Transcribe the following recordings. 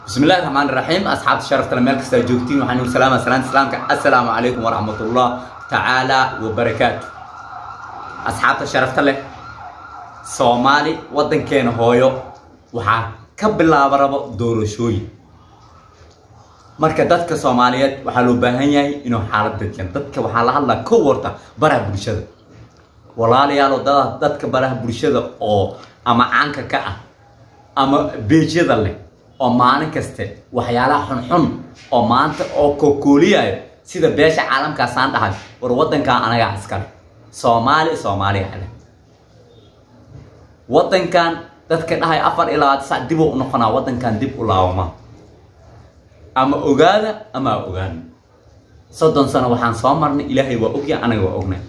بسم الله الرحمن الرحيم. أصحاب الشرف تلميذ كستاجوكتين وحنو سلام السلام عليكم ورحمة الله تعالى وبركاته. أصحاب الشرف تله Somali waddan keena hooyo waxa ka bilaabay doorashooyin marka dadka Soomaaliyeed waxa loo baahan yahay inuu xaalad degan dadka waxa la hadlaa ka warta baraha bulshada walaalayaal dadka baraha bulshada oo ama caanka ka ah ama beejyada leh oo maalin kaste waxyaalaha xun oo maanta oo kooliyayo sida beesha caalamka saan dhahay war waddanka anaga iskale Soomaaliya waddankan dadka dhahay 4 ilaa 9 dib u noqonaa waddankan dib u laawma ama ogaada ama ogaan 30 sano waxaan soo marnay ilaahay waa ogyahay anaga waa ognay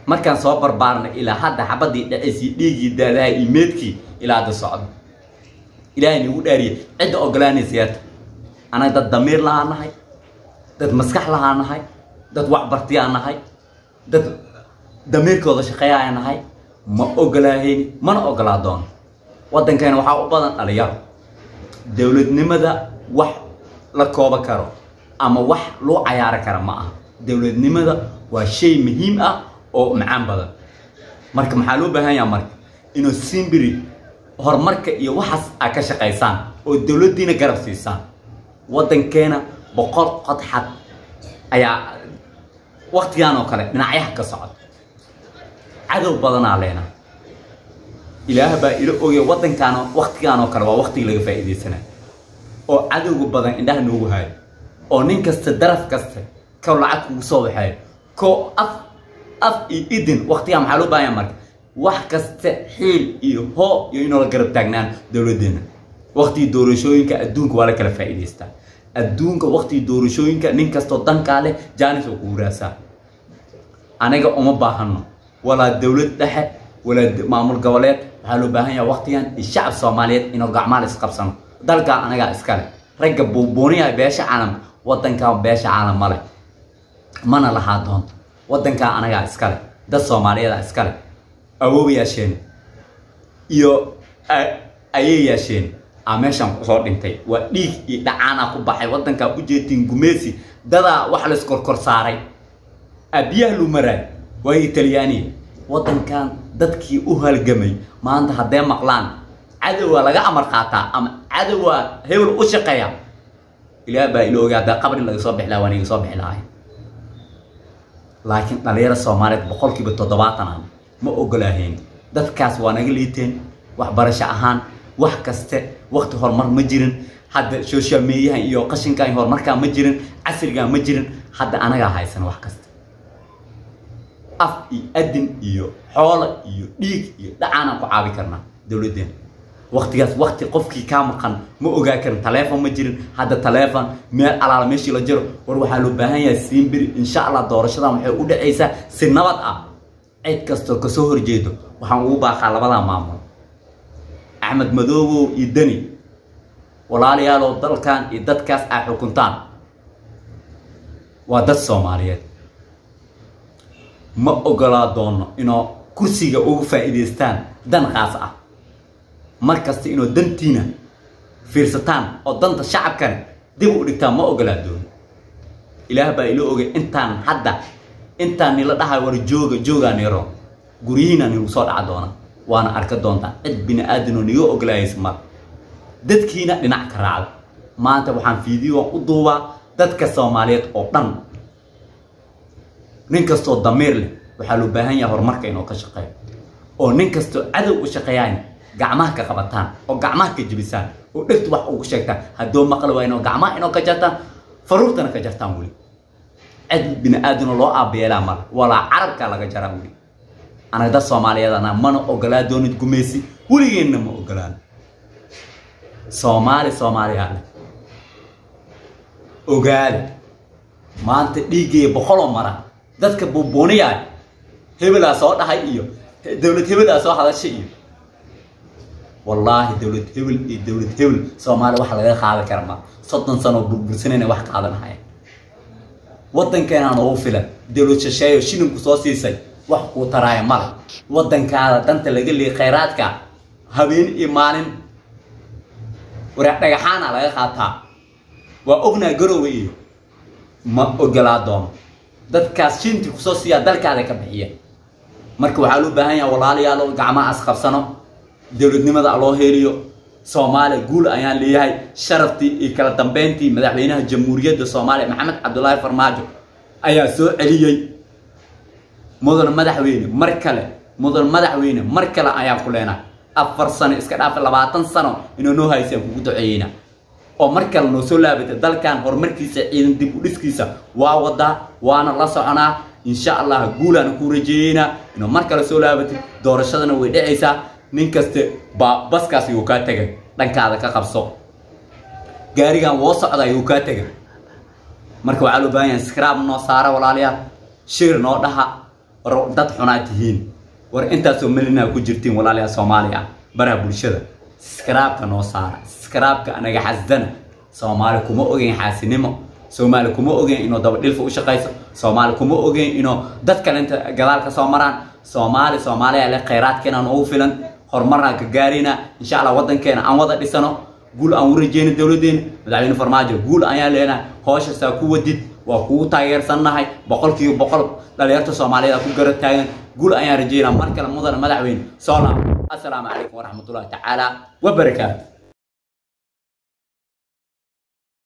markaan soo barbaarnay ilaa hadda xabadii dhacisii dhiigii daadaha iimeedkii ilaa hadda socdo ilaahay nagu dhaariyay cid ogolaanaysa anaga dad damiir lahaanahay dad maskax lahaanahay dad wax bartiyaanahay dad damiirkooda shaqeeyaanahay ما أقولهين ما أقولادون وطن كان وحاو بدن عليا دولة نمدا وح لكوبا كارو أما وح لو عيار كرماء دولة نمدا وشيء مهم أو معان بدن مرك محلو بها يا مرك إنه سيمبري هر مرك يوحس أكش قيسان والدولة دينا جرب سيسان وطن كان بقر قد حد أيا وقت يانو كله من عيها كصعد عدو بدن علينا إله با إلى أوجي وطن كانوا وقت كانوا كروا وقت اللي فائدة سنة أو عدو بدن إنده نوه هاي أو ننكست درف كست كولعك وصوب هاي كو أف إيدن وقت يوم حلو بايا مرك وحكست حيل هو ينور القرب تجنان دولدنا وقت دورشوين كأدونك ولا كلا فائدة ستا أدونك وقت دورشوين كننكست ضنك عليه جانس وكوراسا أنا جا أم باهنا ولا الدولة دحى ولا معمول قولات هلو بهاي وقتيا الشعب الصومالي إنه قعمال إسقبسن دلك أنا جا إسكال رجب بونيا بيش عالم وطن كان بيش عالم ماله ما أنا لحادهم وطن كان أنا جا إسكال ده الصومالي ده إسكال أبو ياشين يو أي ياشين عمشان صار انتي وديك دعانا كوباحي وطن كان وجيتين قميسي ده واحد سكر كرساري أبيه له مرة وهي تلياني وطن كان دتكي أهل ما أنت هدي مقلان عدوى لقى أمر قاطع أم عدوى هي الأشقية إلى بايلو قاعد قبل اللي يصبح لا واني يصبح لا لكن نلير الصومالي بقول كي بتضباطنا ما أقولهين دتكاس وانا قليتين وحبرش أهان وحكست وقت هرمر مجرن حد سوشيال ميديا يو قشن كان هرمر كان مجرن عسر كان مجرن حد أنا قاعد هايسن وحكست أف أدن إيو حول إيو ديك إيو دعانا كعابي كرنا دولدين وقت قفكي كامقا مؤجا كرن تلفون مجرين هذا تلفون ميل على ماشي لجرو وروح له بهاي سيمبر إن شاء الله دور شذا محيود عيسى سنوات عيد كستر كسهر جيدو وحنوبا خالبلا مامون أحمد مدوبو يدني ولا ليالو ضل كان يدت كاس حكمتان ودت الصوماليات ما أقولادون إنه كرسي أو فائدستان دن غاسة مركز إنه دنتينا فرستان أو دنت الشعب كان دبوا لكتان ما أقولادون إله بايلو أوجي إنتان حدا إنتان نلدها ورجوجا نيرو قرينا نوصل عدونا وأنا أركضون تا إد بين آدنو نيو أقولا يسمع دتكينا لنعك رعد ما أنت وحن فيديو وضوا دتك الصوماليات أوطن ninkastoo damiir leh waxa loo baahan yahay horumarka inuu ka shaqeeyo oo ninkastoo cadow u shaqeeyaan gacmaha ka qabataan oo gacmaha ka jibisaan oo dhigto wax ugu sheegtaan hadoo maqal waa inuu gacmaha inuu ka jartaan faruurtana ka jartaan wali cid bini aadano loo aabeelaa mar wala carabka laga jaraa wali anaga dad Soomaaliyeedana mana ogolaa doonid gumeysi waligeena ma ogolaan Soomaaliya ogaal maanta dhiigay boqol mara dadka buuboniya hebela soo dhahay iyo dawlad hebela soo hadashay iyo wallahi dawlad hebel Soomaali wax laga qaadi karma 30 sano burbursanayna wax qaadanahay wadankeena oo filan dawlad shisheeyo shilinku soo siisay wax ku taraay mal wadankaada danta laga leeyahay khayraadka habeen iyo maalin ورا دغحانا laga qaataa waa ogna garowe ma ogolaadom dadkaas shinti ku soo siya dalkaada ka bixiya marka waxa loo baahan yahay walaalayaal gacmaha as qabsano dawladnimada loo heeliyo Soomaali guul ayaan leeyahay sharaftii iyo kala dambeyntii madaxweynaha jamhuuriyadda Soomaaliya Maxamed Cabdullaahi Farmaajo ayaa soo celiyay mudan madaxweyne mar kale ayaan ku leenahay 4 sano iska dhaaf 20 sano inuu noo haysan ku duceeyna oo mar kale noo soo laabtay dalkan horumarkiisa ciidan dib u dhiskiisa waa wada waana la soconaa insha Allah guulaan ku rajeeyna inuu mar kale soo laabatay doorashadana way dhacaysaa nin kaste baskaas uu ka tagay dhankaada ka qabso gaarigan woo socday uu ka tagay marka waxa loo baahan yahay scrap noo saara walaalayaal shir noo dhaha dad xunaatihiin war intaas oo melina ku jirtiin walaalayaal Soomaaliya baraha bulshada scrapka noo saara scrapka anaga xasdana Soomaali kuma ogeyn xaasinimo Soomaali kuma ogeyn inuu daba dhilfa u shaqeyso Soomaali kuma ogeyn inuu dad kale inta gadaalka soo maraan Soomaaliya la kheyraadkeena oo filan hormarna ka gaarina insha Allah wadankeena aan wada dhisano guul aan u rajeyno dawladeena madaxweyne Farmaajo guul ayaan leenahay hawsha saa ku wadid waa ku taageersanahay 100% dhalinyarta Soomaaliyeed ku garab taagan guul ayaan rajeynaa mar kale mudan madaxweyne salaam assalaamu calaykum wa rahmatullahi ta'ala wa barakaatuh